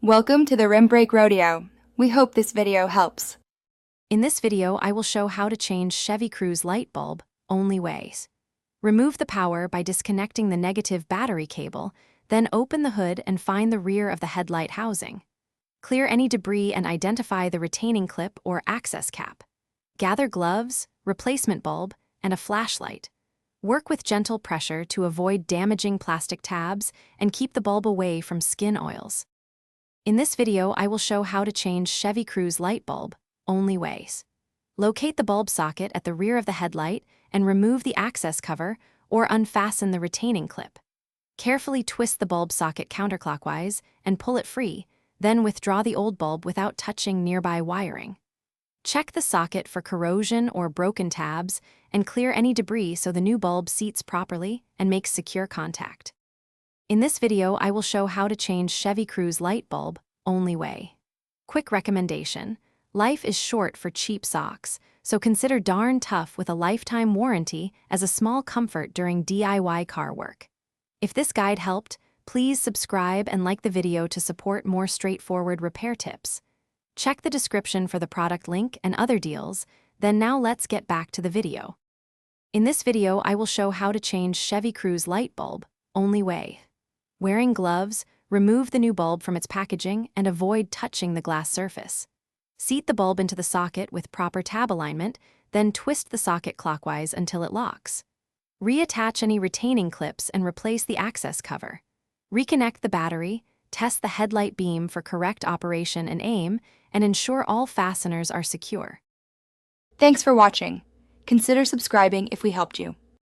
Welcome to the Rim Break Rodeo. We hope this video helps. In this video, I will show how to change Chevy Cruze light bulb only ways. Remove the power by disconnecting the negative battery cable, then open the hood and find the rear of the headlight housing. Clear any debris and identify the retaining clip or access cap. Gather gloves, replacement bulb, and a flashlight. Work with gentle pressure to avoid damaging plastic tabs and keep the bulb away from skin oils. In this video, I will show how to change Chevy Cruze light bulb only ways. Locate the bulb socket at the rear of the headlight and remove the access cover or unfasten the retaining clip. Carefully twist the bulb socket counterclockwise and pull it free, then withdraw the old bulb without touching nearby wiring. Check the socket for corrosion or broken tabs and clear any debris so the new bulb seats properly and makes secure contact. In this video, I will show how to change Chevy Cruze light bulb only way. Quick recommendation: life is short for cheap socks, so consider darn tough with a lifetime warranty as a small comfort during DIY car work. If this guide helped, please subscribe and like the video to support more straightforward repair tips. Check the description for the product link and other deals, then now let's get back to the video. In this video, I will show how to change Chevy Cruze light bulb only way. Wearing gloves, remove the new bulb from its packaging and avoid touching the glass surface. Seat the bulb into the socket with proper tab alignment, then twist the socket clockwise until it locks. Reattach any retaining clips and replace the access cover. Reconnect the battery, test the headlight beam for correct operation and aim, and ensure all fasteners are secure. Thanks for watching. Consider subscribing if we helped you.